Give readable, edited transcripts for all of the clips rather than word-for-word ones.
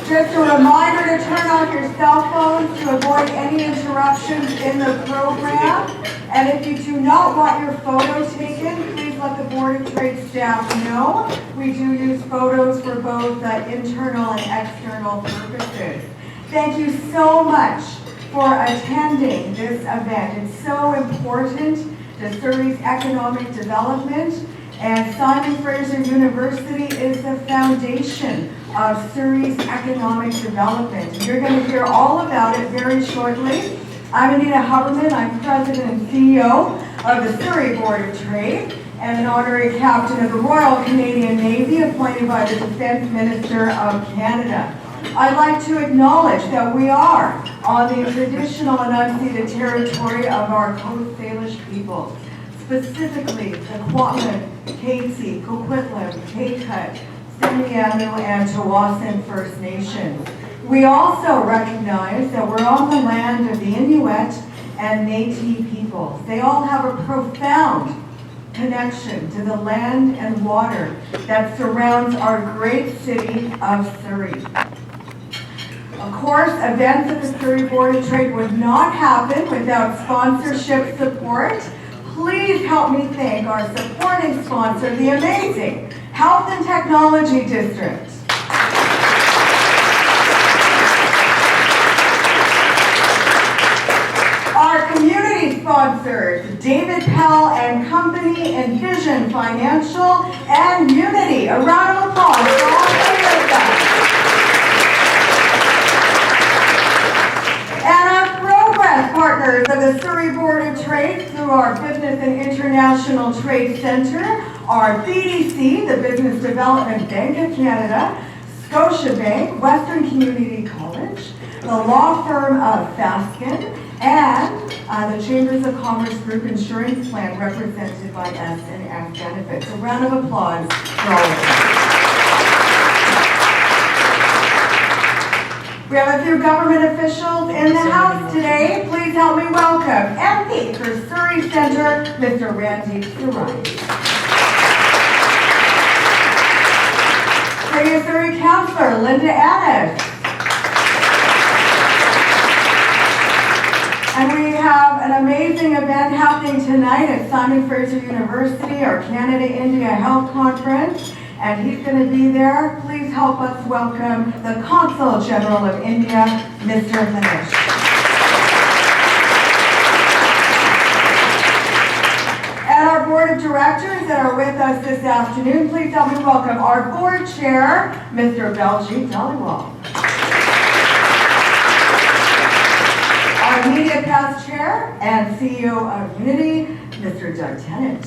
Just a reminder to turn off your cell phones to avoid any interruptions in the program. And if you do not want your photo taken, please let the Board of Trade staff know. We do use photos for both internal and external purposes. Thank you so much for attending this event. It's so important to Surrey's economic development, and Simon Fraser University is the foundation of Surrey's economic development. And you're going to hear all about it very shortly. I'm Anita Huberman. I'm President and CEO of the Surrey Board of Trade and an honorary captain of the Royal Canadian Navy appointed by the Defence Minister of Canada. I'd like to acknowledge that we are on the traditional and unceded territory of our Coast Salish peoples, specifically the Kwantlen, Katzie, Coquitlam, Qayqut, Semiahmoo, and Tsawwassen First Nations. We also recognize that we're on the land of the Inuit and Métis peoples. They all have a profound connection to the land and water that surrounds our great city of Surrey. Of course, events at the Surrey Board of Trade would not happen without sponsorship support. Please help me thank our supporting sponsor, the amazing Health and Technology District. Our community sponsors, David Pell and Company, Envision Financial, and Unity. A round of applause for all three of them. And our progress partners of the Surrey Board of Trade through our Business and International Trade Center are BDC, the Business Development Bank of Canada, Scotiabank, Western Community College, the law firm of Fasken, and the Chambers of Commerce Group Insurance Plan represented by S&F Benefits. A round of applause for all of them. We have a few government officials in the house today. Please help me welcome MP for Surrey Centre, Mr. Randy Sarai. City of Surrey Councillor Linda Annis. And we have an amazing event happening tonight at Simon Fraser University, our Canada-India Health Conference. And he's going to be there. Please help us welcome the Consul General of India, Mr. Manish. And our board of directors that are with us this afternoon, please help me welcome our board chair, Mr. Baljit Dhaliwal. Our media past chair and CEO of Unity, Mr. Doug Tennant.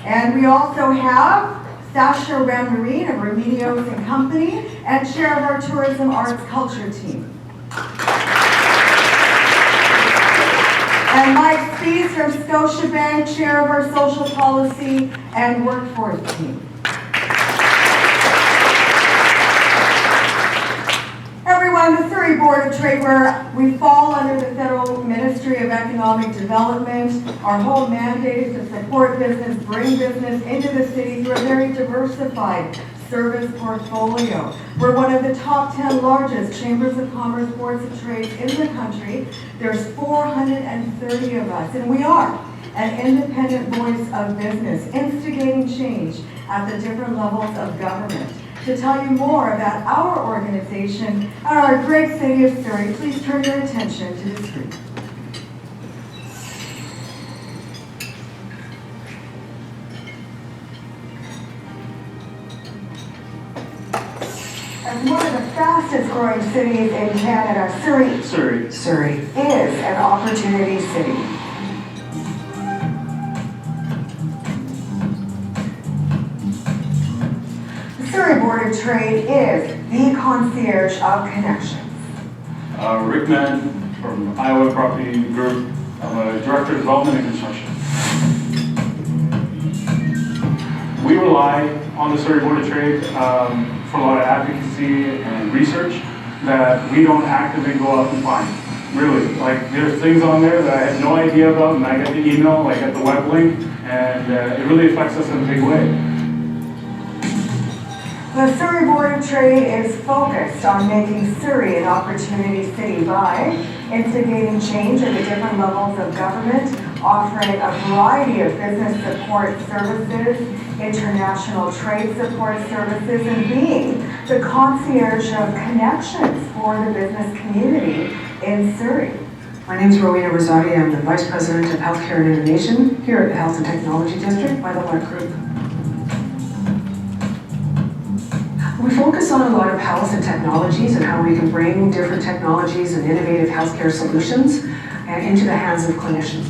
And we also have Sasha Rammarine of Remedios and Company and chair of our Tourism Arts Culture team. And Mike Spees from Scotiabank, chair of our Social Policy and Workforce team. Everyone, the Surrey Board of Trade, where we fall under the Federal Ministry of Economic Development. Our whole mandate is to support business, bring business into the city through a very diversified service portfolio. We're one of the top 10 largest Chambers of Commerce Boards of Trade in the country. There's 430 of us, and we are an independent voice of business, instigating change at the different levels of government. To tell you more about our organization and our great city of Surrey, please turn your attention to the screen. As one of the fastest growing cities in Canada, Surrey is an opportunity city. Surrey Board of Trade is the concierge of connections. Rick Mann from Iowa Property Group. I'm a Director of Development and Construction. We rely on the Surrey Board of Trade for a lot of advocacy and research that we don't actively go out and find. Really, like there's things on there that I had no idea about, and I get the email, I get the web link, and it really affects us in a big way. The Surrey Board of Trade is focused on making Surrey an opportunity city by instigating change at the different levels of government, offering a variety of business support services, international trade support services, and being the concierge of connections for the business community in Surrey. My name is Rowena Rosati. I'm the Vice President of Healthcare and Innovation here at the Health and Technology District by the Lark Group. We focus on a lot of health and technologies and how we can bring different technologies and innovative healthcare solutions into the hands of clinicians.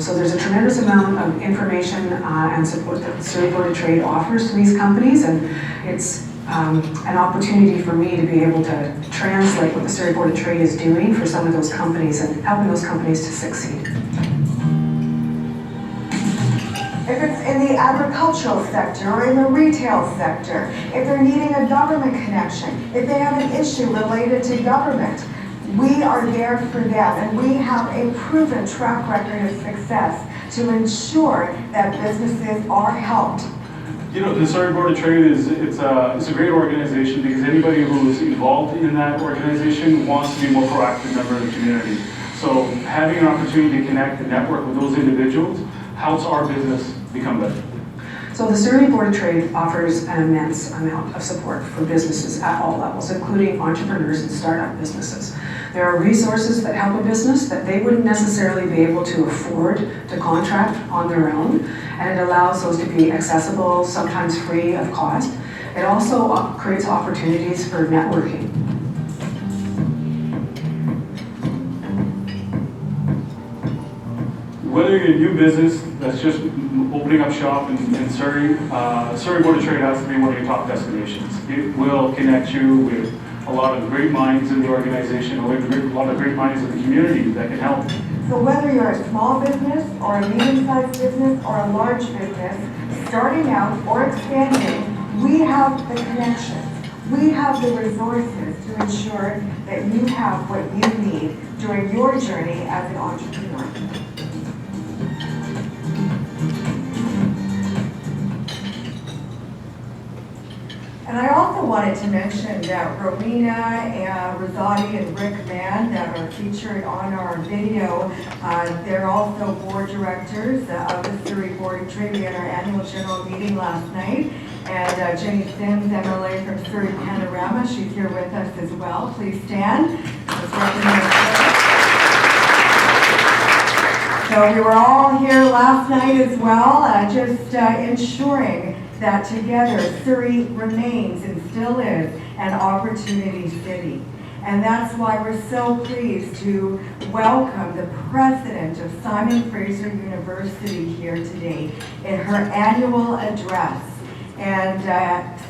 So there's a tremendous amount of information and support that the Surrey Board of Trade offers to these companies, and it's an opportunity for me to be able to translate what the Surrey Board of Trade is doing for some of those companies and helping those companies to succeed. If it's in the agricultural sector or in the retail sector, if they're needing a government connection, if they have an issue related to government, we are there for them, and we have a proven track record of success to ensure that businesses are helped. You know, the Surrey Board of Trade it's a great organization because anybody who's involved in that organization wants to be a more proactive member of the community. So having an opportunity to connect and network with those individuals helps our business become better. So the Surrey Board of Trade offers an immense amount of support for businesses at all levels, including entrepreneurs and startup businesses. There are resources that help a business that they wouldn't necessarily be able to afford to contract on their own, and it allows those to be accessible, sometimes free of cost. It also creates opportunities for networking. Whether you're a new business that's just opening up shop in Surrey, Surrey Board of Trade has to be one of your top destinations. It will connect you with a lot of great minds in the organization, a lot of great minds in the community that can help. So whether you're a small business or a medium-sized business or a large business, starting out or expanding, we have the connections. We have the resources to ensure that you have what you need during your journey as an entrepreneur. And I also wanted to mention that Rowena, Rosati, and Rick Mann that are featured on our video, they're also board directors of the Surrey Board of Trade. We had our annual general meeting last night, and Jenny Sims, MLA from Surrey Panorama, she's here with us as well. Please stand. Let's recognize her. So we were all here last night as well, just ensuring that together Surrey remains and still is an opportunity city. And that's why we're so pleased to welcome the president of Simon Fraser University here today in her annual address. And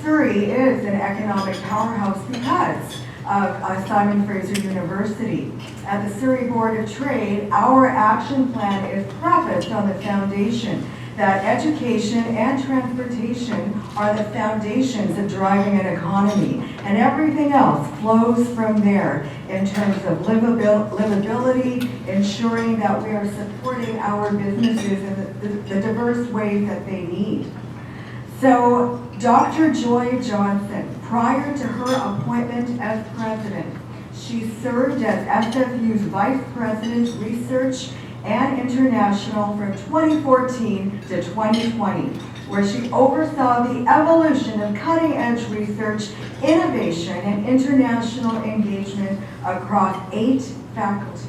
Surrey is an economic powerhouse because of Simon Fraser University. At the Surrey Board of Trade, our action plan is prefaced on the foundation that education and transportation are the foundations of driving an economy, and everything else flows from there in terms of livability, ensuring that we are supporting our businesses in the diverse ways that they need. So Dr. Joy Johnson, prior to her appointment as president, she served as SFU's Vice President, Research and International from 2014 to 2020, where she oversaw the evolution of cutting-edge research, innovation, and international engagement across 8 faculties.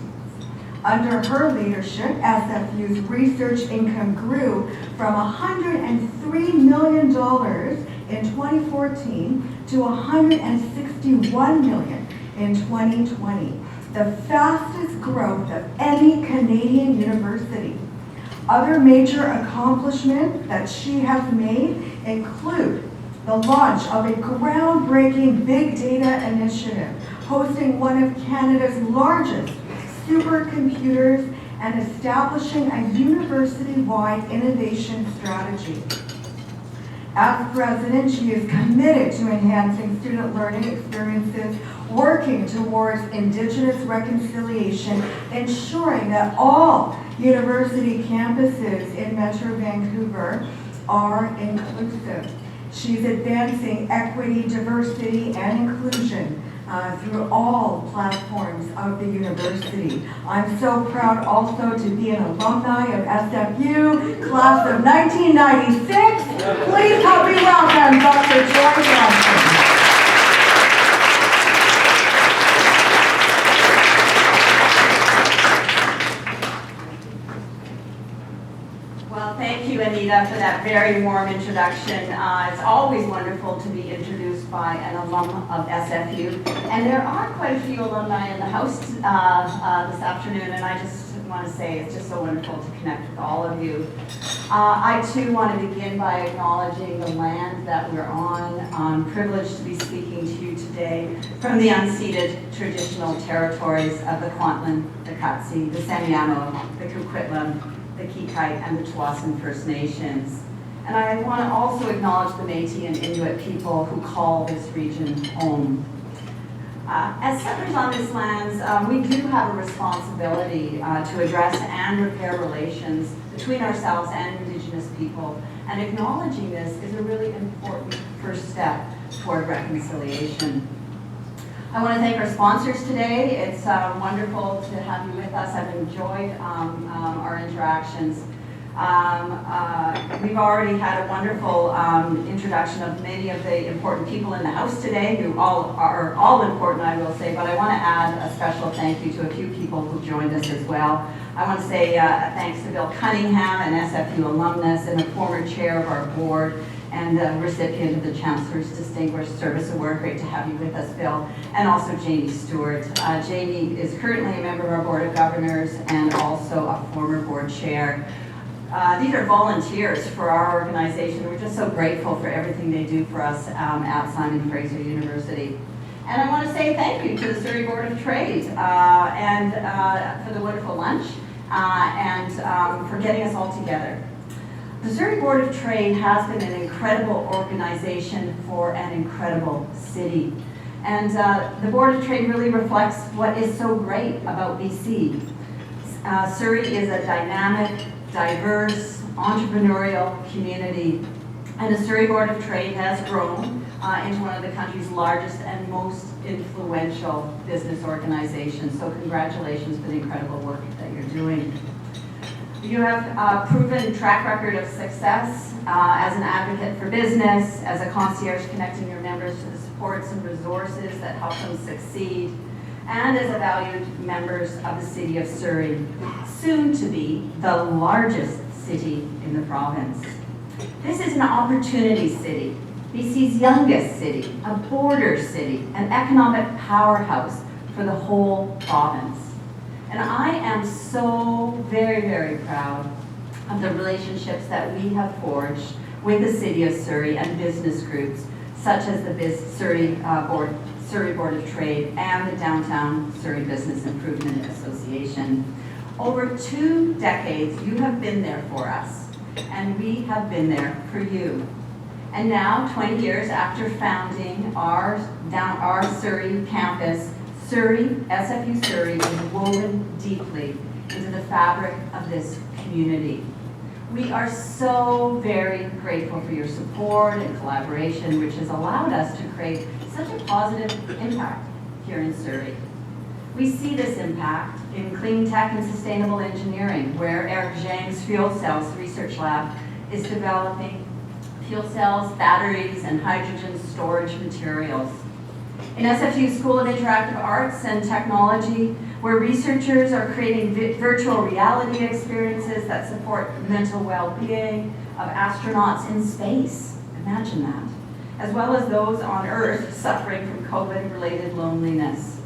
Under her leadership, SFU's research income grew from $103 million in 2014 to $161 million in 2020. The fastest growth of any Canadian university. Other major accomplishments that she has made include the launch of a groundbreaking big data initiative, hosting one of Canada's largest supercomputers and establishing a university-wide innovation strategy. As president, she is committed to enhancing student learning experiences, working towards Indigenous reconciliation, ensuring that all University campuses in Metro Vancouver are inclusive. She's advancing equity, diversity, and inclusion through all platforms of the university. I'm so proud also to be an alumni of SFU, class of 1996. Please help me welcome Dr. Joy Johnson. Thank you, Anita, for that very warm introduction. It's always wonderful to be introduced by an alum of SFU. And there are quite a few alumni in the house this afternoon, and I just want to say it's just so wonderful to connect with all of you. I too want to begin by acknowledging the land that we're on. I'm privileged to be speaking to you today from the unceded traditional territories of the Kwantlen, the Katsi, the Semiahmoo, the Coquitlam, the Kikite, and the Tsawwassen First Nations. And I want to also acknowledge the Métis and Inuit people who call this region home. As settlers on this lands, we do have a responsibility to address and repair relations between ourselves and Indigenous people, and acknowledging this is a really important first step toward reconciliation. I want to thank our sponsors today. It's wonderful to have you with us. I've enjoyed our interactions. We've already had a wonderful introduction of many of the important people in the house today, who are all important, I will say, but I want to add a special thank you to a few people who joined us as well. I want to say thanks to Bill Cunningham, an SFU alumnus and a former chair of our board, and the recipient of the Chancellor's Distinguished Service Award. Great to have you with us, Bill. And also Jamie Stewart. Jamie is currently a member of our Board of Governors and also a former board chair. These are volunteers for our organization. We're just so grateful for everything they do for us at Simon Fraser University. And I want to say thank you to the Surrey Board of Trade and for the wonderful lunch and for getting us all together. The Surrey Board of Trade has been an incredible organization for an incredible city. And the Board of Trade really reflects what is so great about BC. Surrey is a dynamic, diverse, entrepreneurial community. And the Surrey Board of Trade has grown into one of the country's largest and most influential business organizations. So congratulations for the incredible work that you're doing. You have a proven track record of success as an advocate for business, as a concierge connecting your members to the supports and resources that help them succeed, and as a valued members of the City of Surrey, soon to be the largest city in the province. This is an opportunity city, BC's youngest city, a border city, an economic powerhouse for the whole province. And I am so very, very proud of the relationships that we have forged with the City of Surrey and business groups such as the Surrey Board of Trade and the Downtown Surrey Business Improvement Association. Over 2 decades, you have been there for us, and we have been there for you. And now, 20 years after founding our Surrey campus, SFU Surrey is woven deeply into the fabric of this community. We are so very grateful for your support and collaboration, which has allowed us to create such a positive impact here in Surrey. We see this impact in clean tech and sustainable engineering, where Eric Zhang's Fuel Cells Research Lab is developing fuel cells, batteries, and hydrogen storage materials. In SFU School of Interactive Arts and Technology, where researchers are creating virtual reality experiences that support mental well-being of astronauts in space. Imagine that. As well as those on Earth suffering from COVID-related loneliness.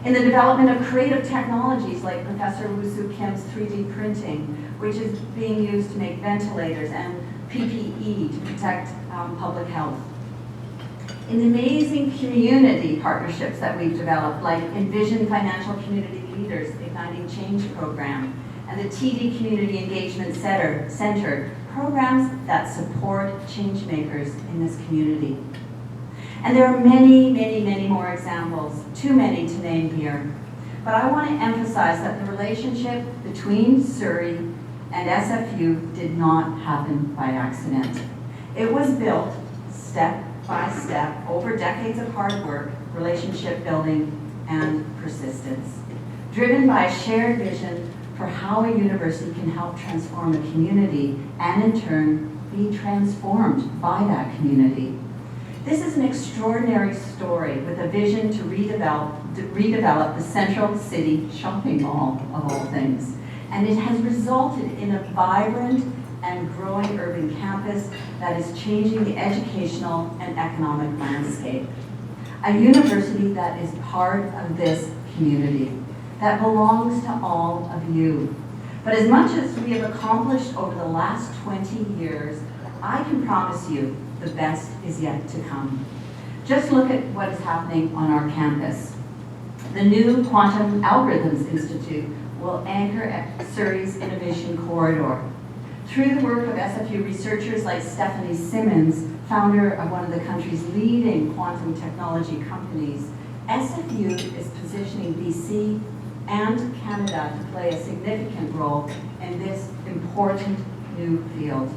In the development of creative technologies like Professor Woo-Soo Kim's 3D printing, which is being used to make ventilators and PPE to protect public health. In the amazing community partnerships that we've developed, like Envision Financial Community Leaders Igniting Change Program, and the TD Community Engagement Center, programs that support change makers in this community. And there are many, many, many more examples, too many to name here. but I want to emphasize that the relationship between Surrey and SFU did not happen by accident. It was built step by step over decades of hard work, relationship building, and persistence, driven by a shared vision for how a university can help transform a community and in turn be transformed by that community. This is an extraordinary story with a vision to redevelop the Central City shopping mall, of all things. And it has resulted in a vibrant and growing urban campus that is changing the educational and economic landscape. A university that is part of this community, that belongs to all of you. But as much as we have accomplished over the last 20 years, I can promise you the best is yet to come. Just look at what is happening on our campus. The new Quantum Algorithms Institute will anchor Surrey's innovation corridor. Through the work of SFU researchers like Stephanie Simmons, founder of one of the country's leading quantum technology companies, SFU is positioning BC and Canada to play a significant role in this important new field.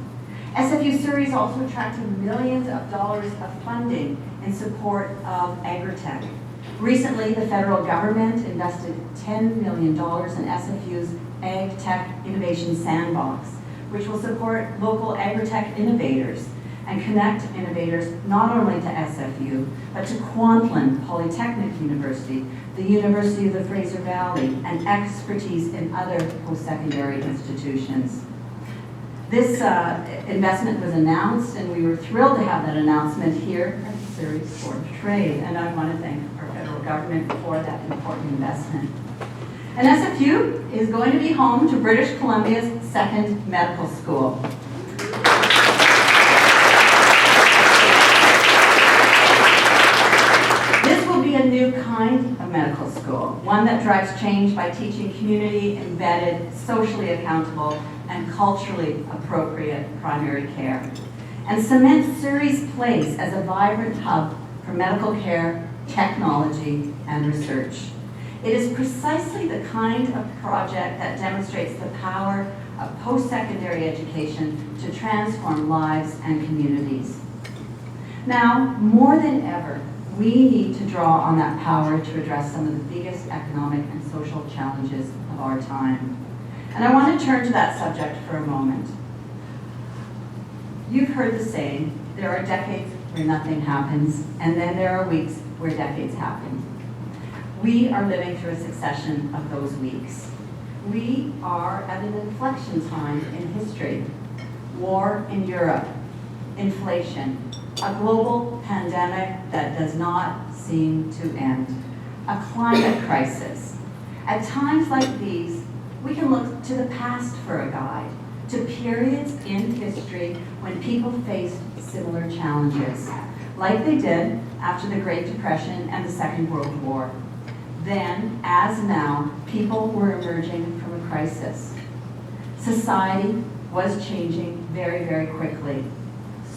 SFU Surrey is also attracting millions of dollars of funding in support of agritech. Recently, the federal government invested $10 million in SFU's Ag Tech Innovation Sandbox, which will support local agritech innovators and connect innovators not only to SFU, but to Kwantlen Polytechnic University, the University of the Fraser Valley, and expertise in other post-secondary institutions. This investment was announced, and we were thrilled to have that announcement here at the Surrey Board of Trade, and I want to thank our federal government for that important investment. And SFU is going to be home to British Columbia's second medical school. This will be a new kind of medical school, one that drives change by teaching community-embedded, socially accountable, and culturally appropriate primary care, and cements Surrey's place as a vibrant hub for medical care, technology, and research. It is precisely the kind of project that demonstrates the power of post-secondary education to transform lives and communities. Now, more than ever, we need to draw on that power to address some of the biggest economic and social challenges of our time. And I want to turn to that subject for a moment. You've heard the saying, there are decades where nothing happens, and then there are weeks where decades happen. We are living through a succession of those weeks. We are at an inflection time in history. War in Europe, inflation, a global pandemic that does not seem to end, a climate crisis. At times like these, we can look to the past for a guide, to periods in history when people faced similar challenges, like they did after the Great Depression and the Second World War. Then, as now, people were emerging from a crisis. Society was changing very, very quickly.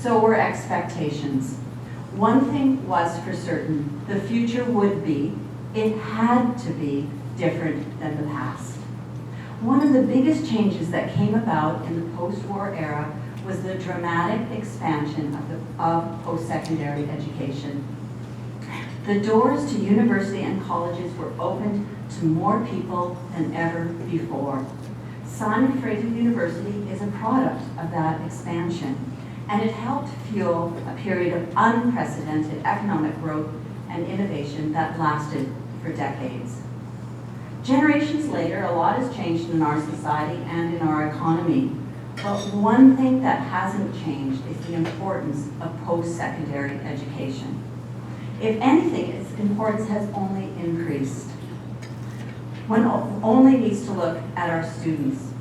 So were expectations. One thing was for certain, the future would be, it had to be, different than the past. One of the biggest changes that came about in the post-war era was the dramatic expansion of post-secondary education. The doors to university and colleges were opened to more people than ever before. Simon Fraser University is a product of that expansion, and it helped fuel a period of unprecedented economic growth and innovation that lasted for decades. Generations later, a lot has changed in our society and in our economy, but one thing that hasn't changed is the importance of post-secondary education. If anything, its importance has only increased. One only needs to look at our students.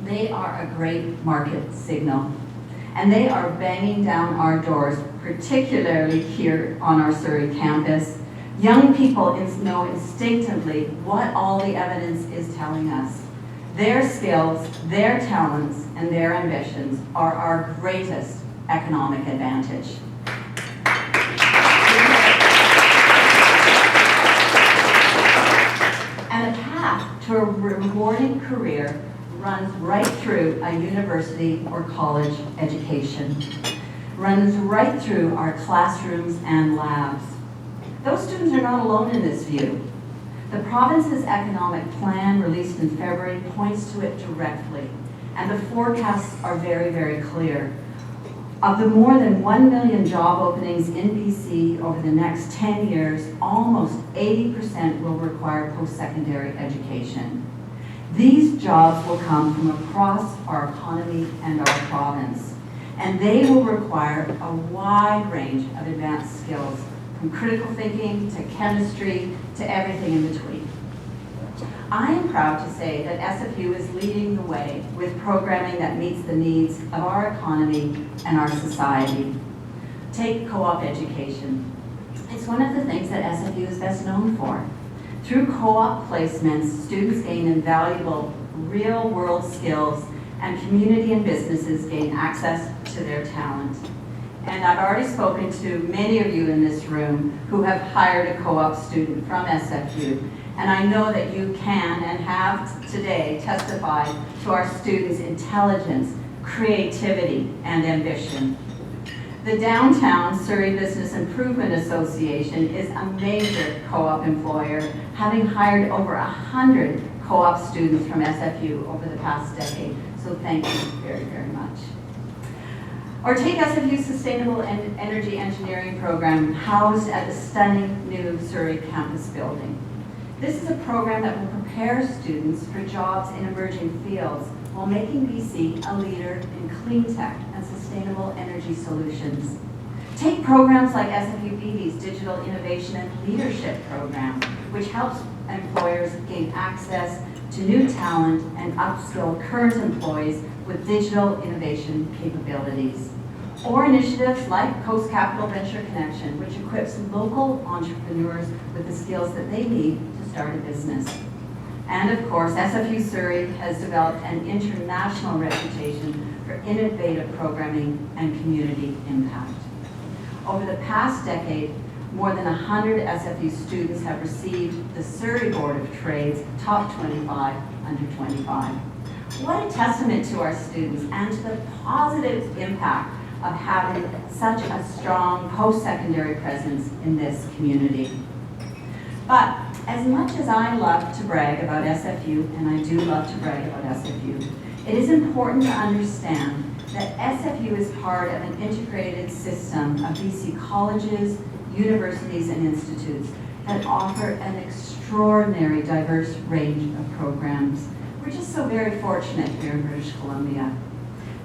They are a great market signal, and they are banging down our doors, particularly here on our Surrey campus. Young people know instinctively what all the evidence is telling us. Their skills, their talents, and their ambitions are our greatest economic advantage. path to a rewarding career runs right through a university or college education, runs right through our classrooms and labs. Those students are not alone in this view. The province's economic plan released in February points to it directly, and the forecasts are very, very clear. Of the more than 1 million job openings in BC over the next 10 years, almost 80% will require post-secondary education. These jobs will come from across our economy and our province, and they will require a wide range of advanced skills, from critical thinking to chemistry to everything in between. I am proud to say that SFU is leading the way with programming that meets the needs of our economy and our society. Take co-op education. It's one of the things that SFU is best known for. Through co-op placements, students gain invaluable real-world skills, and community and businesses gain access to their talent. And I've already spoken to many of you in this room who have hired a co-op student from SFU. And I know that you can and have today testified to our students' intelligence, creativity, and ambition. The Downtown Surrey Business Improvement Association is a major co-op employer, having hired over 100 co-op students from SFU over the past decade. So thank you very, very much. Or take SFU's Sustainable Energy Engineering program, housed at the stunning new Surrey campus building. This is a program that will prepare students for jobs in emerging fields while making BC a leader in clean tech and sustainable energy solutions. Take programs like SFU embodies Digital Innovation and Leadership program, which helps employers gain access to new talent and upskill current employees with digital innovation capabilities. Or initiatives like Coast Capital Venture Connection, which equips local entrepreneurs with the skills that they need to start a business. And of course, SFU Surrey has developed an international reputation for innovative programming and community impact. Over the past decade, more than 100 SFU students have received the Surrey Board of Trade's Top 25 Under 25. What a testament to our students and to the positive impact of having such a strong post-secondary presence in this community. But as much as I love to brag about SFU, and I do love to brag about SFU, it is important to understand that SFU is part of an integrated system of BC colleges, universities, and institutes that offer an extraordinary diverse range of programs. We're just so very fortunate here in British Columbia.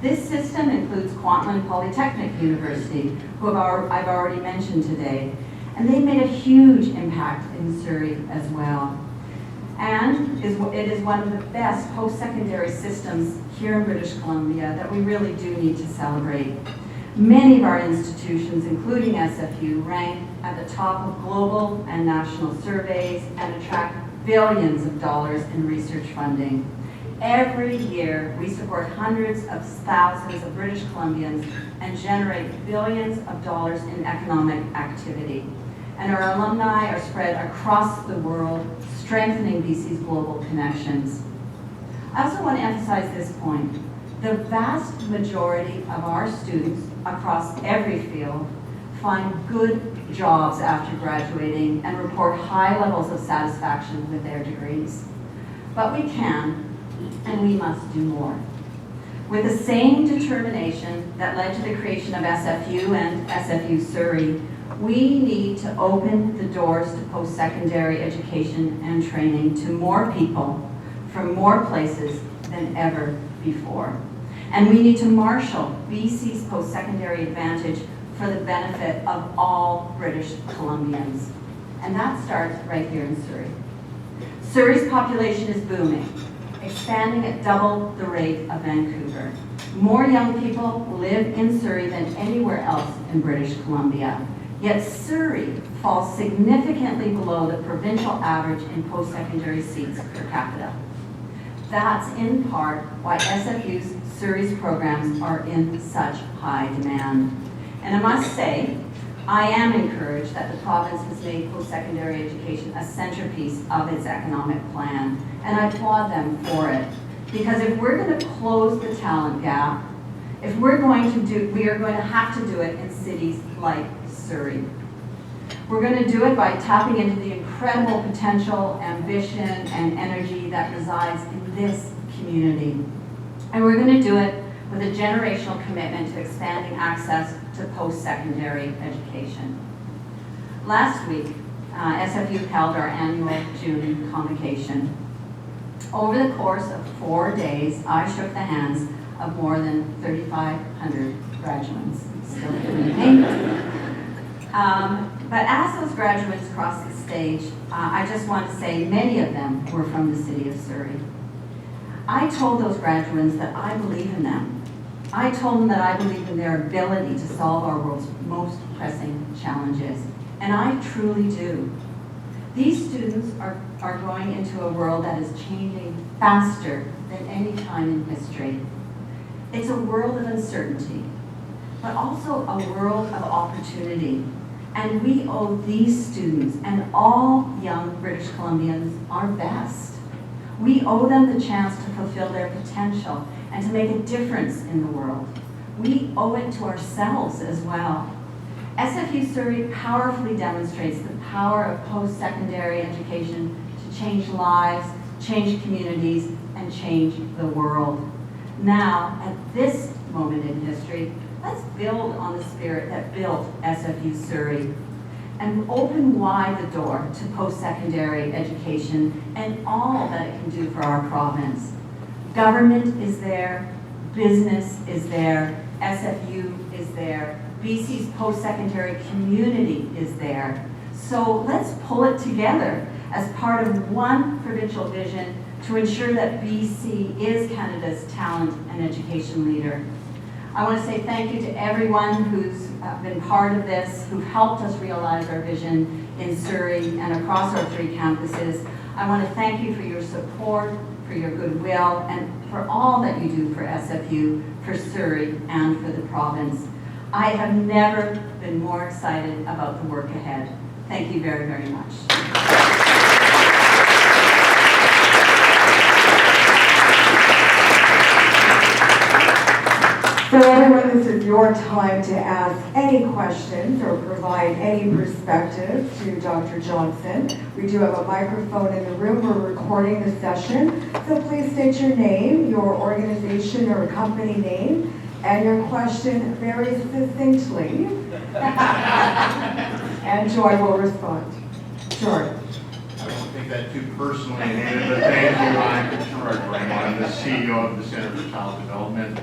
This system includes Kwantlen Polytechnic University, who I've already mentioned today, and they made a huge impact in Surrey as well. And it is one of the best post-secondary systems here in British Columbia that we really do need to celebrate. Many of our institutions, including SFU, rank at the top of global and national surveys and attract billions of dollars in research funding. Every year, we support hundreds of thousands of British Columbians and generate billions of dollars in economic activity. And our alumni are spread across the world, strengthening BC's global connections. I also want to emphasize this point. The vast majority of our students across every field find good jobs after graduating and report high levels of satisfaction with their degrees. But we can and we must do more. With the same determination that led to the creation of SFU and SFU Surrey, we need to open the doors to post-secondary education and training to more people from more places than ever before. And we need to marshal BC's post-secondary advantage for the benefit of all British Columbians. And that starts right here in Surrey. Surrey's population is booming, expanding at double the rate of Vancouver. More young people live in Surrey than anywhere else in British Columbia. Yet Surrey falls significantly below the provincial average in post-secondary seats per capita. That's in part why SFU's Surrey's programs are in such high demand. And I must say, I am encouraged that the province has made post-secondary education a centerpiece of its economic plan, and I applaud them for it. Because if we're going to close the talent gap, if we're going to do, we are going to have to do it in cities like Surrey. We're going to do it by tapping into the incredible potential, ambition, and energy that resides in this community. And we're going to do it with a generational commitment to expanding access to post-secondary education. Last week, SFU held our annual June convocation. Over the course of 4 days, I shook the hands of more than 3,500 graduates. Still doing it. But as those graduates crossed the stage, I just want to say many of them were from the city of Surrey. I told those graduates that I believe in them. I told them that I believe in their ability to solve our world's most pressing challenges. And I truly do. These students are going into a world that is changing faster than any time in history. It's a world of uncertainty, but also a world of opportunity. And we owe these students and all young British Columbians our best. We owe them the chance to fulfill their potential and to make a difference in the world. We owe it to ourselves as well. SFU Surrey powerfully demonstrates the power of post-secondary education to change lives, change communities, and change the world. Now, at this moment in history, let's build on the spirit that built SFU Surrey and open wide the door to post-secondary education and all that it can do for our province. Government is there, business is there, SFU is there, BC's post-secondary community is there. So let's pull it together as part of one provincial vision to ensure that BC is Canada's talent and education leader. I want to say thank you to everyone who's been part of this, who've helped us realize our vision in Surrey and across our 3 campuses. I want to thank you for your support, for your goodwill, and for all that you do for SFU, for Surrey, and for the province. I have never been more excited about the work ahead. Thank you very, very much. So everyone, this is your time to ask any questions or provide any perspective to Dr. Johnson. We do have a microphone in the room. We're recording the session. So please state your name, your organization or company name, and your question very succinctly. And Joy will respond. Joy. I won't take that too personally, but thank you. I'm Gerard Graham. I'm the CEO of the Center for Child Development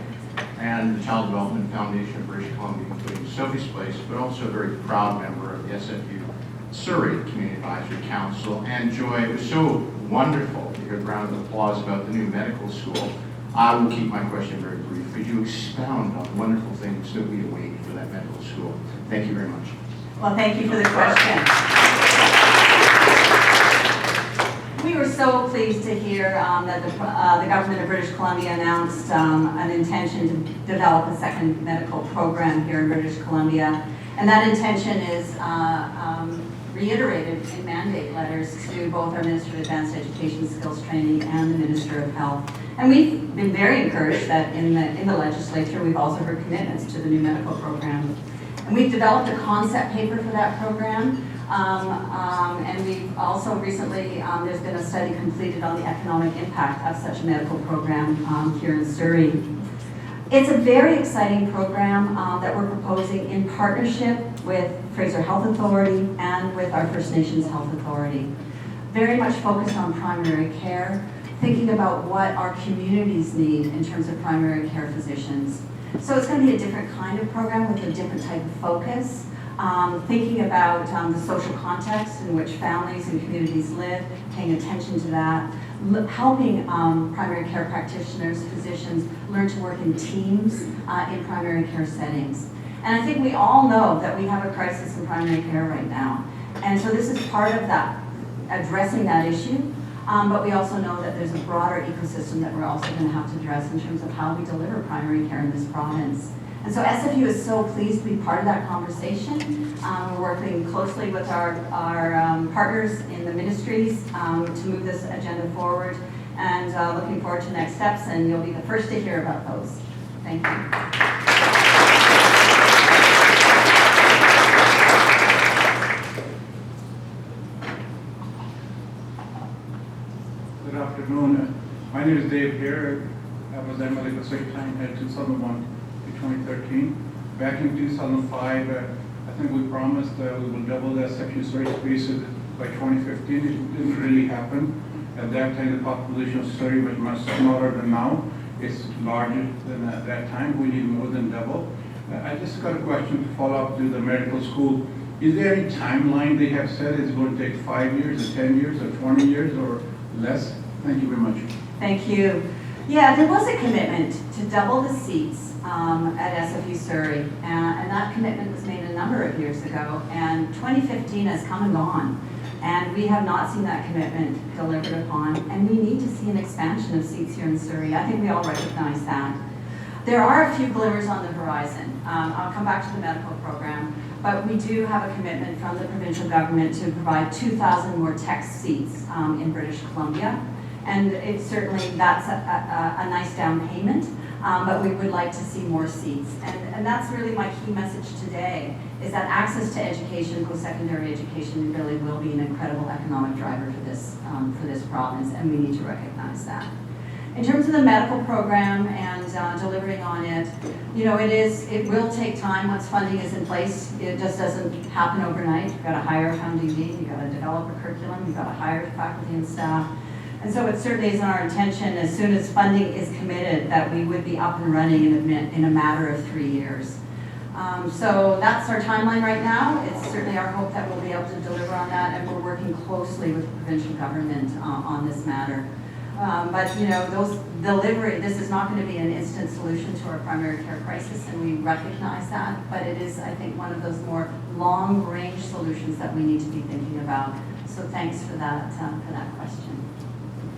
and the Child Development Foundation of British Columbia, including Sophie's Place, but also a very proud member of the SFU Surrey Community Advisory Council. And Joy, it was so wonderful to hear the round of applause about the new medical school. I will keep my question very brief. Could you expound on the wonderful things that we await for that medical school? Thank you very much. Well, thank you for the question. We were so pleased to hear that the government of British Columbia announced an intention to develop a second medical program here in British Columbia. And that intention is reiterated in mandate letters to both our Minister of Advanced Education Skills Training and the Minister of Health. And we've been very encouraged that in the legislature we've also heard commitments to the new medical program. And we've developed a concept paper for that program. And we've also recently, there's been a study completed on the economic impact of such a medical program here in Surrey. It's a very exciting program that we're proposing in partnership with Fraser Health Authority and with our First Nations Health Authority. Very much focused on primary care, thinking about what our communities need in terms of primary care physicians. So it's going to be a different kind of program with a different type of focus. Thinking about the social context in which families and communities live, paying attention to that, helping primary care practitioners, physicians learn to work in teams in primary care settings. And I think we all know that we have a crisis in primary care right now. And so this is part of that, addressing that issue. But we also know that there's a broader ecosystem that we're also going to have to address in terms of how we deliver primary care in this province. And so SFU is so pleased to be part of that conversation. We're working closely with our partners in the ministries to move this agenda forward, and looking forward to next steps, and you'll be the first to hear about those. Thank you. Good afternoon. My name is Dave here. I was a medical secretary in 2001 to 2013. Back in 2005, I think we promised we will double the SFU Surrey spaces by 2015. It didn't really happen. At that time, the population of Surrey was much smaller than now. It's larger than at that time. We need more than double. I just got a question to follow up to the medical school. Is there any timeline they have said it's going to take 5 years or 10 years or 20 years or less? Thank you very much. Thank you. Yeah, there was a commitment to double the seats at SFU Surrey, and that commitment was made a number of years ago, and 2015 has come and gone, and we have not seen that commitment delivered upon, and we need to see an expansion of seats here in Surrey. I think we all recognize that. There are a few glimmers on the horizon. I'll come back to the medical program, but we do have a commitment from the provincial government to provide 2,000 more tech seats in British Columbia. And it's certainly, that's a nice down payment, but we would like to see more seats. And that's really my key message today, is that access to education, post-secondary education, really will be an incredible economic driver for this province, and we need to recognize that. In terms of the medical program and delivering on it, you know, it will take time once funding is in place. It just doesn't happen overnight. You've got to hire a founding dean, you've got to develop a curriculum, you've got to hire faculty and staff. And so it certainly isn't our intention, as soon as funding is committed, that we would be up and running in a matter of 3 years. So that's our timeline right now. It's certainly our hope that we'll be able to deliver on that, and we're working closely with the provincial government on this matter. But you know, this is not going to be an instant solution to our primary care crisis, and we recognize that, but it is, I think, one of those more long-range solutions that we need to be thinking about. So thanks for that question.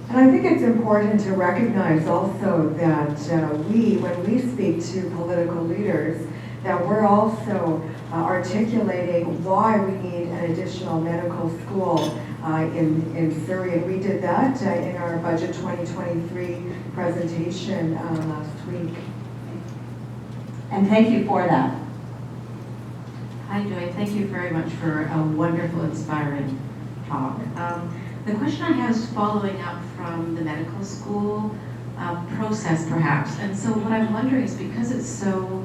And I think it's important to recognize also that when we speak to political leaders, that we're also articulating why we need an additional medical school in Surrey. And we did that in our Budget 2023 presentation last week. And thank you for that. Hi, Joy. Thank you very much for a wonderful, inspiring talk. The question I have is following up from the medical school process, perhaps. And so what I'm wondering is, because it's so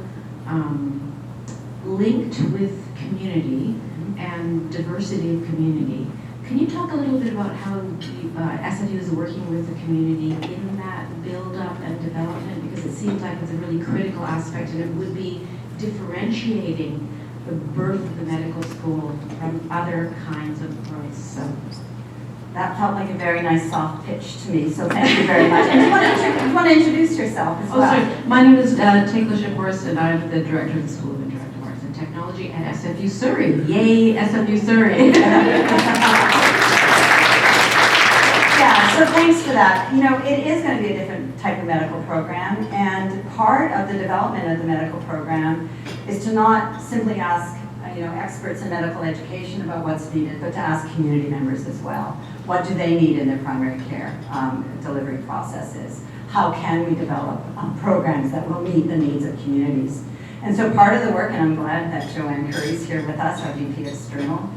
linked with community and diversity of community, can you talk a little bit about how SFU is working with the community in that build-up and development? Because it seems like it's a really critical aspect, and it would be differentiating the birth of the medical school from other kinds of growth. So that felt like a very nice soft pitch to me, so thank you very much. And you want to introduce yourself as well? Oh, sorry. My name is Tekla Shipworth, and I'm the director of the School of Interactive Arts and Technology at SFU Surrey. Yay, SFU Surrey! Yeah, so thanks for that. You know, it is going to be a different type of medical program, and part of the development of the medical program is to not simply ask experts in medical education about what's needed, but to ask community members as well. What do they need in their primary care delivery processes? How can we develop programs that will meet the needs of communities? And so part of the work, and I'm glad that Joanne Curry's here with us, our VP External,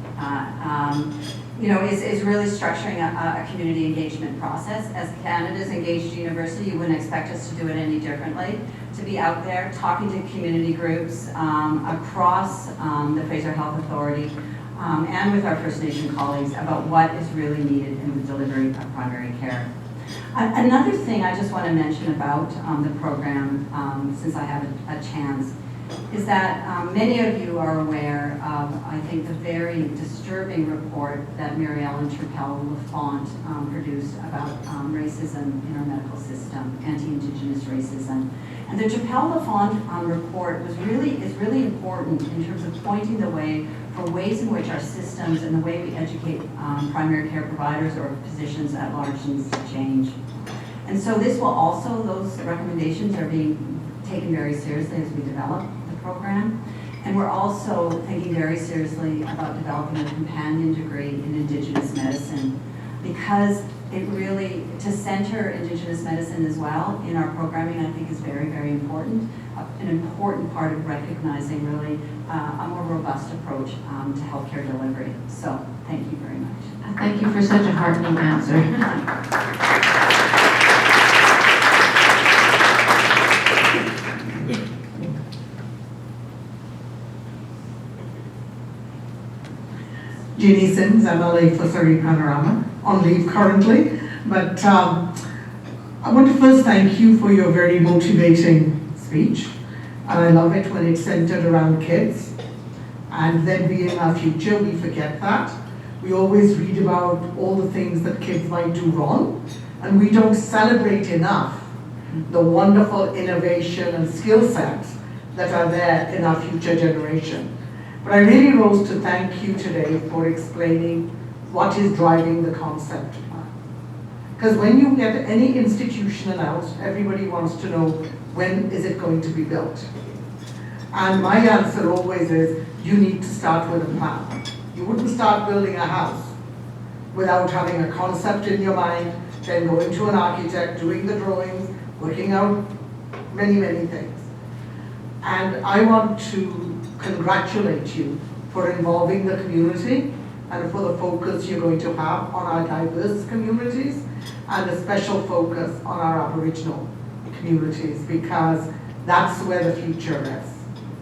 is really structuring a community engagement process. As Canada's engaged university, you wouldn't expect us to do it any differently. To be out there talking to community groups across the Fraser Health Authority and with our First Nation colleagues about what is really needed in the delivery of primary care. Another thing I just want to mention about the program, since I have a chance, is that many of you are aware of, I think, the very disturbing report that Mary Ellen Turpel-Lafont produced about racism in our medical system, anti-Indigenous racism. And the Turpel-Lafont report is really important in terms of pointing the way for ways in which our systems and the way we educate primary care providers or physicians at large needs to change. And so this will also, those recommendations are being taken very seriously as we develop the program. And we're also thinking very seriously about developing a companion degree in Indigenous medicine, because it really, to center Indigenous medicine as well in our programming, I think is very, very important. An important part of recognizing really a more robust approach to healthcare delivery. So thank you very much. Thank you for such a heartening answer. Jeannie Sims, MLA for Surrey Panorama, on leave currently. But I want to first thank you for your very motivating speech. And I love it when it's centered around kids and them being our future. We forget that. We always read about all the things that kids might do wrong, and we don't celebrate enough the wonderful innovation and skill sets that are there in our future generation. But I really rose to thank you today for explaining what is driving the concept plan. Because when you get any institution announced, everybody wants to know, when is it going to be built? And my answer always is, you need to start with a plan. You wouldn't start building a house without having a concept in your mind, then going to an architect, doing the drawings, working out many, many things. And I want to congratulate you for involving the community and for the focus you're going to have on our diverse communities and a special focus on our Aboriginal communities, because that's where the future is.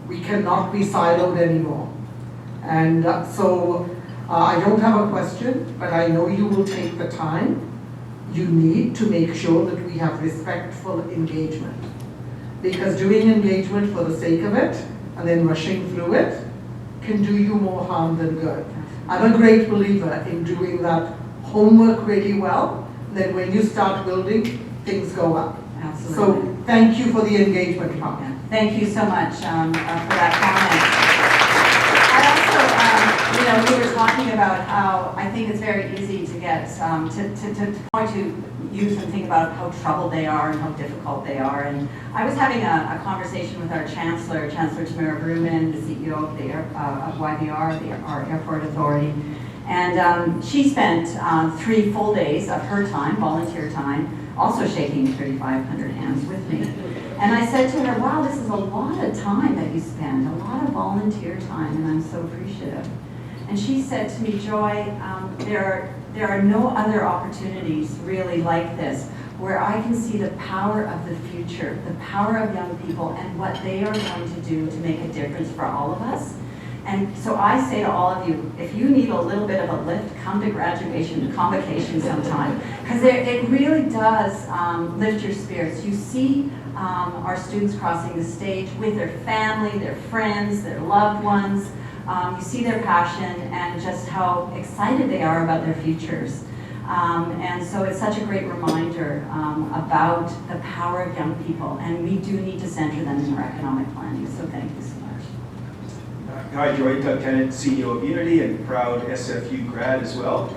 We cannot be siloed anymore. And so I don't have a question, but I know you will take the time you need to make sure that we have respectful engagement. Because doing engagement for the sake of it and then rushing through it can do you more harm than good. I'm a great believer in doing that homework really well. Then when you start building, things go up. Absolutely. So thank you for the engagement part. Yeah. Thank you so much for that comment. I also, we were talking about how I think it's very easy to get to point to youth and think about how troubled they are and how difficult they are. And I was having a conversation with our Chancellor Tamara Bruman, the CEO of of YVR, our airport authority. And she spent 3 full days of her time, volunteer time, also shaking 3,500 hands with me. And I said to her, wow, this is a lot of time that you spend, a lot of volunteer time, and I'm so appreciative. And she said to me, Joy, there are no other opportunities really like this, where I can see the power of the future, the power of young people, and what they are going to do to make a difference for all of us. And so I say to all of you, if you need a little bit of a lift, come to graduation convocation sometime, because it really does lift your spirits. You see our students crossing the stage with their family, their friends, their loved ones. You see their passion and just how excited they are about their futures. And so it's such a great reminder about the power of young people, and we do need to center them in our economic planning. So thank you so much. Hi, Joy, Doug Tennant, CEO of Unity and proud SFU grad as well.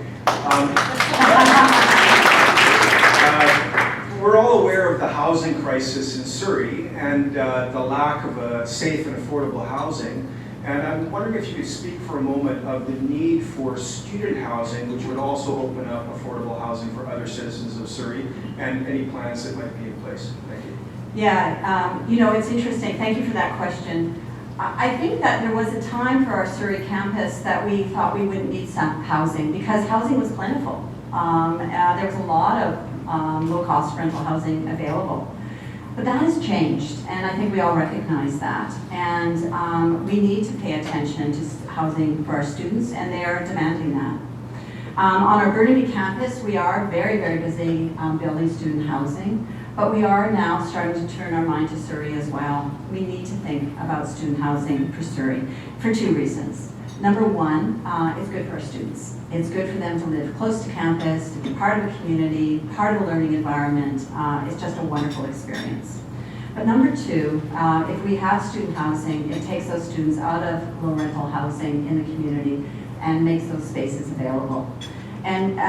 We're all aware of the housing crisis in Surrey and the lack of a safe and affordable housing. And I'm wondering if you could speak for a moment of the need for student housing, which would also open up affordable housing for other citizens of Surrey, and any plans that might be in place. Thank you. Yeah, it's interesting. Thank you for that question. I think that there was a time for our Surrey campus that we thought we wouldn't need some housing because housing was plentiful. There was a lot of low-cost rental housing available. But that has changed, and I think we all recognize that. And we need to pay attention to housing for our students, and they are demanding that. On our Burnaby campus, we are very, very busy building student housing, but we are now starting to turn our mind to Surrey as well. We need to think about student housing for Surrey for 2 reasons. Number one, it's good for our students. It's good for them to live close to campus, to be part of a community, part of a learning environment. It's just a wonderful experience. But number two, if we have student housing, it takes those students out of low rental housing in the community and makes those spaces available. And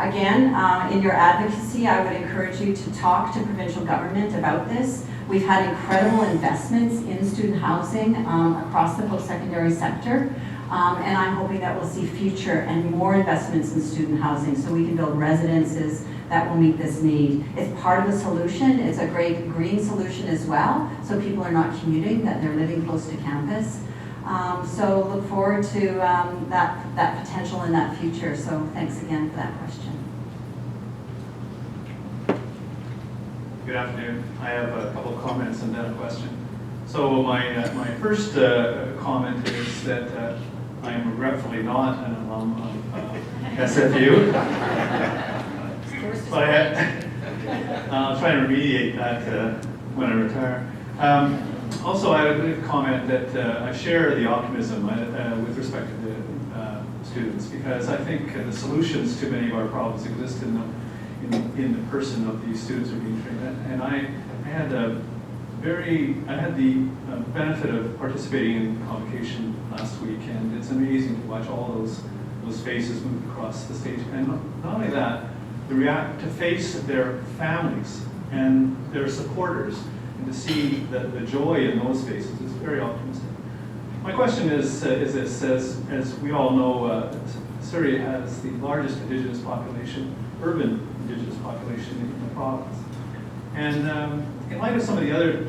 again, in your advocacy, I would encourage you to talk to provincial government about this. We've had incredible investments in student housing across the post-secondary sector. And I'm hoping that we'll see future and more investments in student housing so we can build residences that will meet this need. It's part of the solution. It's a great green solution as well, so people are not commuting, that they're living close to campus. So look forward to that potential in that future. So thanks again for that question. Good afternoon. I have a couple of comments and then a question. So my first comment is that I am regretfully not an alum of SFU. But I'll try and remediate that when I retire. Also, I would comment that I share the optimism with respect to the students, because I think the solutions to many of our problems exist in the person of these students who are being trained. And I had the benefit of participating in convocation last week, and it's amazing to watch all those faces move across the stage. And not only that, to face their families and their supporters, and to see the joy in those faces is very optimistic. My question is this: as we all know, Surrey has the largest Indigenous population, urban Indigenous population in the province. And in light of some of the other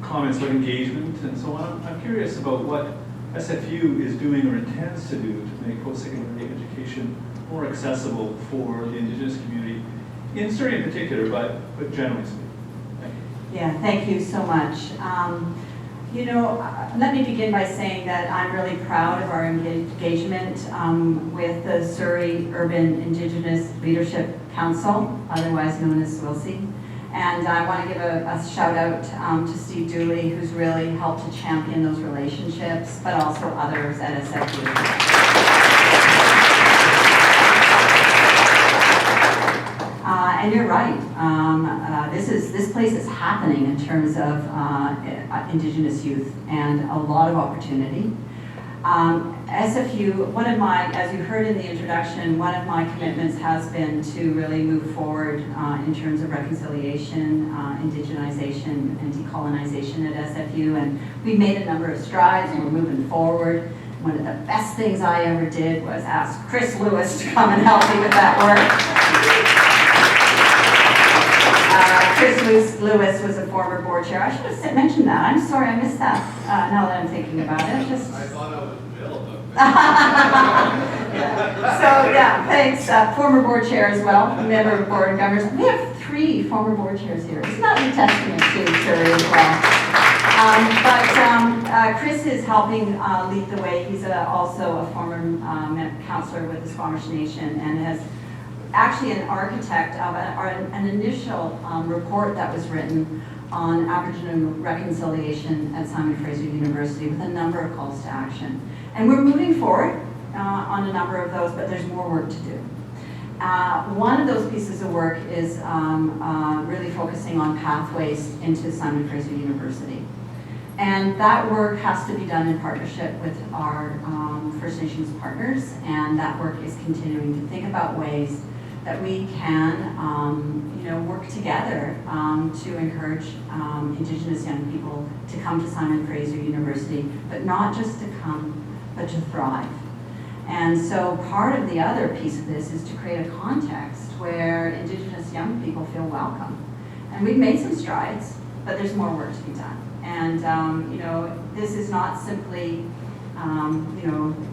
comments about engagement and so on, I'm curious about what SFU is doing or intends to do to make post-secondary education more accessible for the Indigenous community, in Surrey in particular, but generally speaking. Thank you. Yeah, thank you so much. You know, let me begin by saying that I'm really proud of our engagement with the Surrey Urban Indigenous Leadership Council, otherwise known as SWILC. And I want to give a shout out to Steve Dooley, who's really helped to champion those relationships, but also others at SFU. And you're right. This place is happening in terms of Indigenous youth and a lot of opportunity. SFU, as you heard in the introduction, one of my commitments has been to really move forward in terms of reconciliation, indigenization, and decolonization at SFU. And we've made a number of strides and we're moving forward. One of the best things I ever did was ask Chris Lewis to come and help me with that work. Chris Lewis was a former board chair. I should have mentioned that. I'm sorry I missed that now that I'm thinking about it. I thought I was Bill. So yeah, thanks. Former board chair as well, member of board of governors. We have 3 former board chairs here. Isn't that a testament to Surrey as well? Chris is helping lead the way. He's also a former counselor with the Squamish Nation and has actually an architect of an initial report that was written on Aboriginal reconciliation at Simon Fraser University with a number of calls to action. And we're moving forward on a number of those, but there's more work to do. One of those pieces of work is really focusing on pathways into Simon Fraser University. And that work has to be done in partnership with our First Nations partners, and that work is continuing to think about ways that we can work together to encourage Indigenous young people to come to Simon Fraser University, but not just to come, but to thrive. And so part of the other piece of this is to create a context where Indigenous young people feel welcome. And we've made some strides, but there's more work to be done. And this is not simply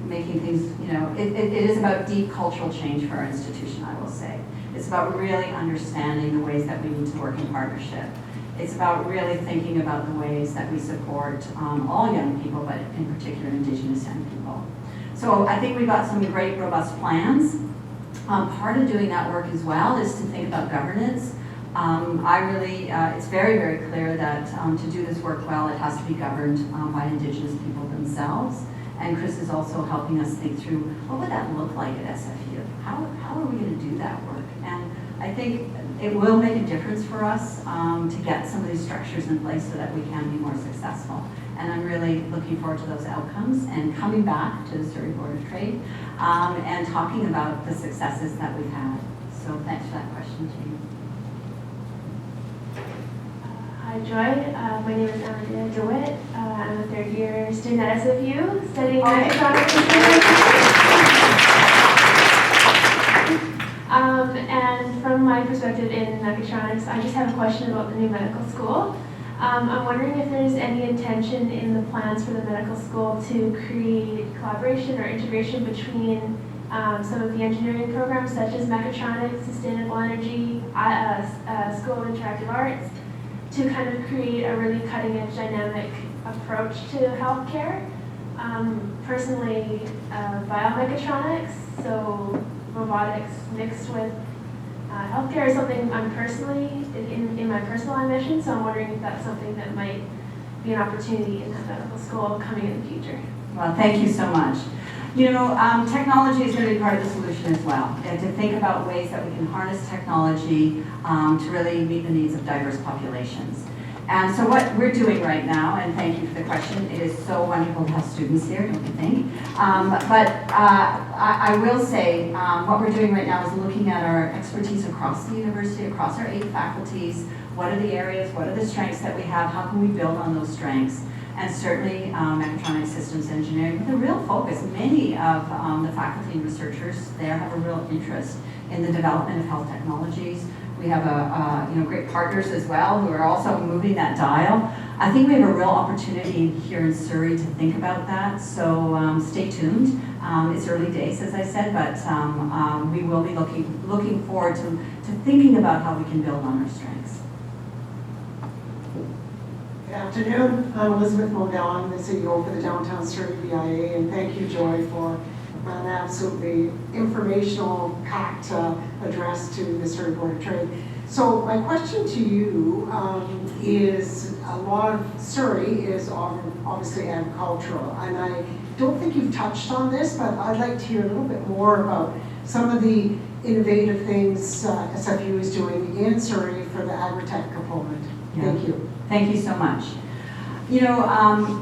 making things, it is about deep cultural change for our institution, I will say. It's about really understanding the ways that we need to work in partnership. It's about really thinking about the ways that we support all young people, but in particular Indigenous young people. So I think we've got some great, robust plans. Part of doing that work as well is to think about governance. It's very, very clear that to do this work well, it has to be governed by Indigenous people themselves. And Chris is also helping us think through, what would that look like at SFU? How are we going to do that work? And I think it will make a difference for us to get some of these structures in place so that we can be more successful. And I'm really looking forward to those outcomes and coming back to the Surrey Board of Trade and talking about the successes that we've had. So thanks for that question, Jane. Hi, Hi, Joy. My name is Amanda DeWitt. I'm a third-year student at SFU studying mechatronics and from my perspective in mechatronics, I just have a question about the new medical school. I'm wondering if there's any intention in the plans for the medical school to create collaboration or integration between some of the engineering programs such as mechatronics, sustainable energy, School of Interactive Arts, to kind of create a really cutting-edge dynamic approach to healthcare. Personally, biomechatronics, so robotics mixed with healthcare is something I'm personally, in my personal ambition, so I'm wondering if that's something that might be an opportunity in that medical school coming in the future. Well, thank you so much. You know, technology is going to be part of the solution as well, and to think about ways that we can harness technology to really meet the needs of diverse populations. And so what we're doing right now, and thank you for the question, it is so wonderful to have students here, don't you think? I will say what we're doing right now is looking at our expertise across the university, across our 8 faculties. What are the areas, what are the strengths that we have, how can we build on those strengths? And certainly mechatronics systems engineering with a real focus. Many of the faculty and researchers there have a real interest in the development of health technologies. We have great partners as well who are also moving that dial. I think we have a real opportunity here in Surrey to think about that, so stay tuned. It's early days, as I said, but we will be looking forward to thinking about how we can build on our strengths. Good afternoon. I'm Elizabeth Modell. I'm the CEO for the Downtown Surrey BIA, and thank you, Joy, for an absolutely informational, packed address to the Surrey Board of Trade. So my question to you is, a lot of Surrey is obviously agricultural, and I don't think you've touched on this, but I'd like to hear a little bit more about some of the innovative things SFU is doing in Surrey for the agri-tech component. Yeah. Thank you. Thank you so much. You know,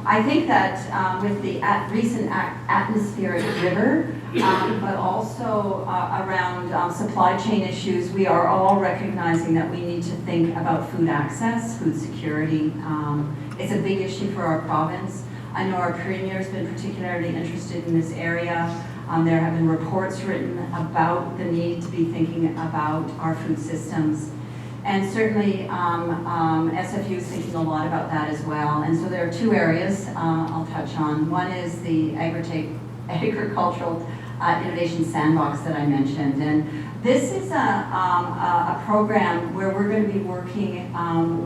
I think that with the recent atmospheric river, but also around supply chain issues, we are all recognizing that we need to think about food access, food security. It's a big issue for our province. I know our Premier has been particularly interested in this area. There have been reports written about the need to be thinking about our food systems. And certainly SFU is thinking a lot about that as well. And so there are 2 areas I'll touch on. One is the agricultural innovation sandbox that I mentioned. And this is a program where we're going to be working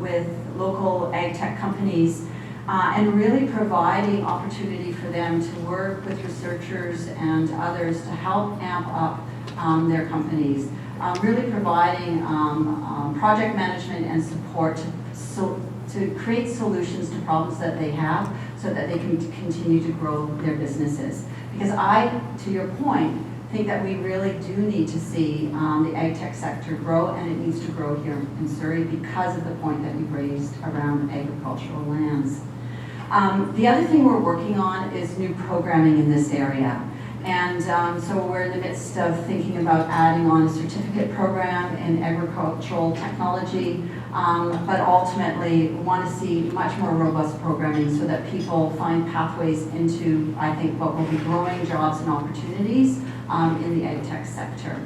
with local ag tech companies and really providing opportunity for them to work with researchers and others to help amp up their companies. Really providing project management and support to create solutions to problems that they have so that they can continue to grow their businesses. Because to your point, think that we really do need to see the ag tech sector grow, and it needs to grow here in Surrey because of the point that you've raised around agricultural lands. The other thing we're working on is new programming in this area. And so we're in the midst of thinking about adding on a certificate program in agricultural technology, but ultimately want to see much more robust programming so that people find pathways into, I think, what will be growing jobs and opportunities in the ag tech sector.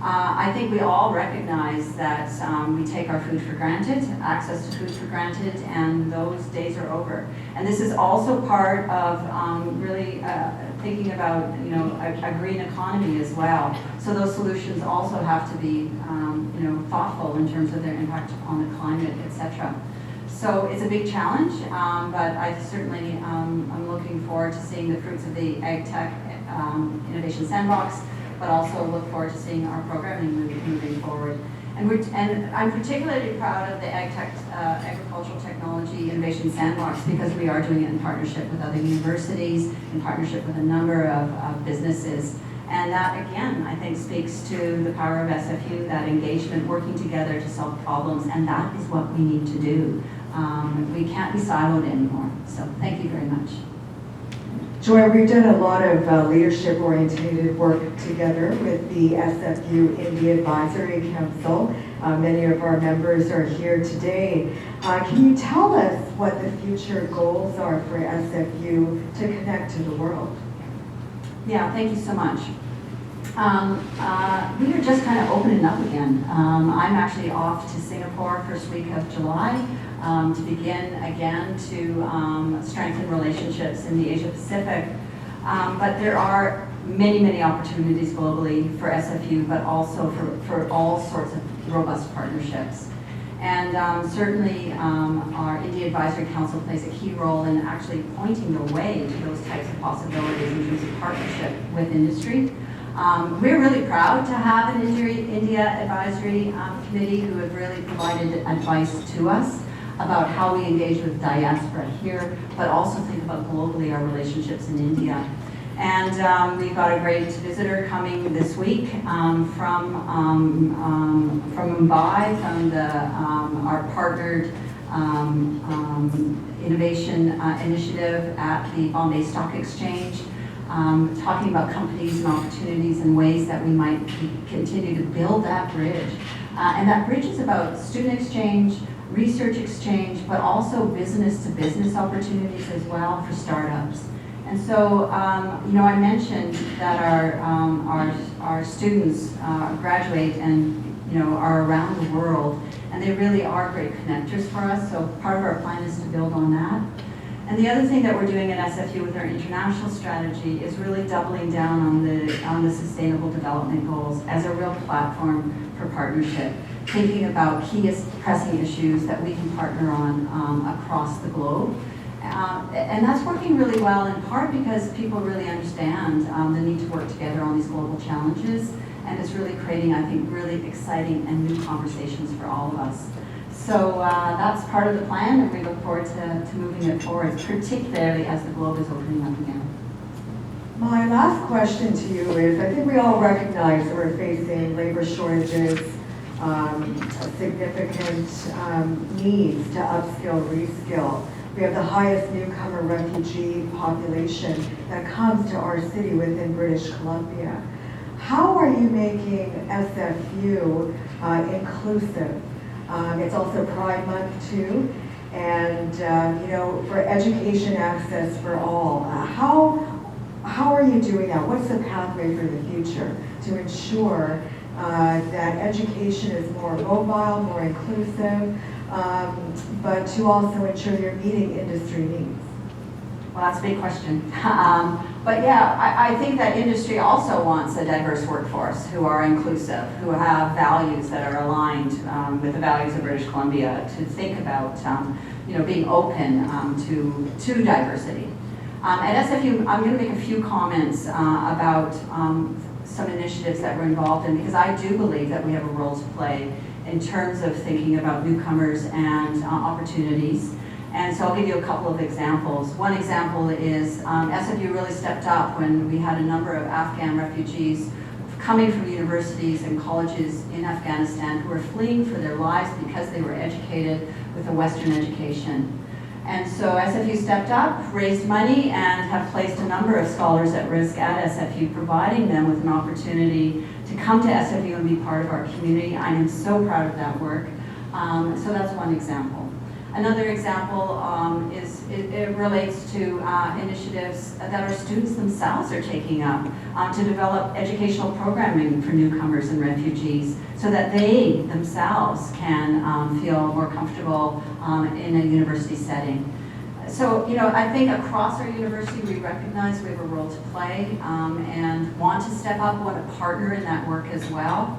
I think we all recognize that we take our food for granted, access to food for granted, and those days are over. And this is also part of really thinking about, you know, a green economy as well. So those solutions also have to be, you know, thoughtful in terms of their impact on the climate, etc. So it's a big challenge, but I certainly I'm looking forward to seeing the fruits of the ag tech innovation sandbox, but also look forward to seeing our programming moving forward. And I'm particularly proud of the ag tech, agricultural technology innovation sandbox because we are doing it in partnership with other universities, in partnership with a number of businesses. And that, again, I think speaks to the power of SFU, that engagement, working together to solve problems, and that is what we need to do. We can't be siloed anymore. So thank you very much. Joy, we've done a lot of leadership-oriented work together with the SFU India Advisory Council. Many of our members are here today. Can you tell us what the future goals are for SFU to connect to the world? Yeah, thank you so much. We are just kind of opening up again. I'm actually off to Singapore first week of July to begin again to strengthen relationships in the Asia Pacific. But there are many, many opportunities globally for SFU, but also for all sorts of robust partnerships. And certainly our India Advisory Council plays a key role in actually pointing the way to those types of possibilities in terms of partnership with industry. We're really proud to have an India Advisory Committee who have really provided advice to us about how we engage with diaspora here, but also think about globally our relationships in India. And we've got a great visitor coming this week from Mumbai, from our partnered innovation initiative at the Bombay Stock Exchange, talking about companies and opportunities and ways that we might continue to build that bridge. And that bridge is about student exchange, research exchange, but also business-to-business opportunities as well for startups. And so, I mentioned that our students graduate and are around the world, and they really are great connectors for us. So part of our plan is to build on that. And the other thing that we're doing at SFU with our international strategy is really doubling down on the sustainable development goals as a real platform for partnership, thinking about key pressing issues that we can partner on across the globe. And that's working really well in part because people really understand the need to work together on these global challenges, and it's really creating, I think, really exciting and new conversations for all of us. So that's part of the plan, and we look forward to moving it forward, particularly as the globe is opening up again. My last question to you is, I think we all recognize that we're facing labor shortages, significant needs to upskill, reskill. We have the highest newcomer refugee population that comes to our city within British Columbia. How are you making SFU inclusive? It's also Pride Month too, and for education access for all. How are you doing that? What's the pathway for the future to ensure that education is more mobile, more inclusive, but to also ensure you're meeting industry needs? Well, that's a big question. But yeah, I think that industry also wants a diverse workforce who are inclusive, who have values that are aligned with the values of British Columbia, to think about being open to diversity. At SFU, I'm going to make a few comments about some initiatives that we're involved in, because I do believe that we have a role to play in terms of thinking about newcomers and opportunities. And so I'll give you a couple of examples. One example is SFU really stepped up when we had a number of Afghan refugees coming from universities and colleges in Afghanistan who were fleeing for their lives because they were educated with a Western education. And so SFU stepped up, raised money, and have placed a number of scholars at risk at SFU, providing them with an opportunity to come to SFU and be part of our community. I am so proud of that work. So that's one example. Another example it relates to initiatives that our students themselves are taking up to develop educational programming for newcomers and refugees so that they themselves can feel more comfortable in a university setting. So, I think across our university we recognize we have a role to play and want to step up, want to partner in that work as well.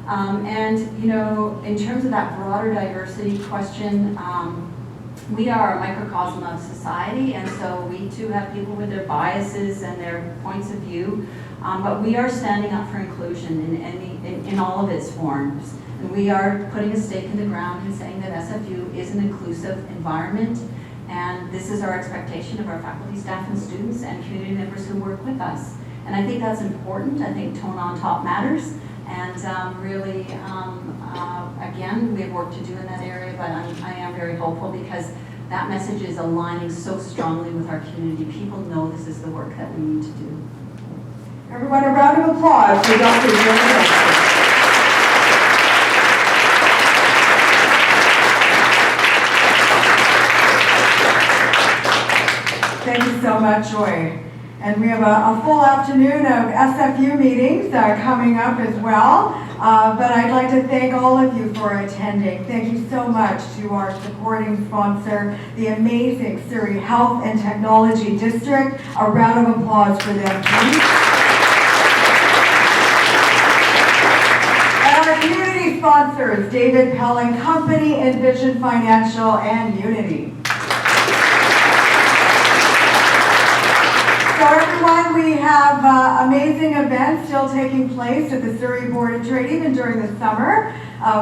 In terms of that broader diversity question, we are a microcosm of society, and so we too have people with their biases and their points of view, but we are standing up for inclusion in all of its forms. And we are putting a stake in the ground and saying that SFU is an inclusive environment, and this is our expectation of our faculty, staff, and students, and community members who work with us. And I think that's important. I think tone on top matters. And really, again, we have work to do in that area, but I am very hopeful because that message is aligning so strongly with our community. People know this is the work that we need to do. Everyone, a round of applause for Dr. Joy. Thank you so much, Joy. And we have a full afternoon of SFU meetings coming up as well. But I'd like to thank all of you for attending. Thank you so much to our supporting sponsor, the amazing Surrey Health and Technology District. A round of applause for them, please. And our community sponsors, David Pelling Company, Envision Financial, and Unity. So everyone, we have amazing events still taking place at the Surrey Board of Trade, even during the summer.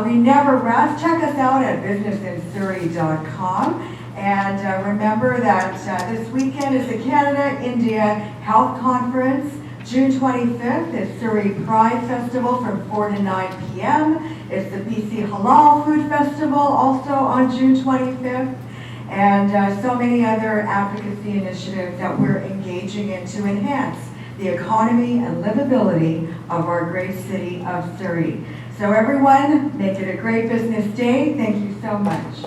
We never rest. Check us out at businessinsurrey.com. And remember that this weekend is the Canada-India Health Conference. June 25th is Surrey Pride Festival from 4 to 9 p.m. It's the BC Halal Food Festival also on June 25th. And so many other advocacy initiatives that we're engaging in to enhance the economy and livability of our great city of Surrey. So everyone, make it a great business day. Thank you so much.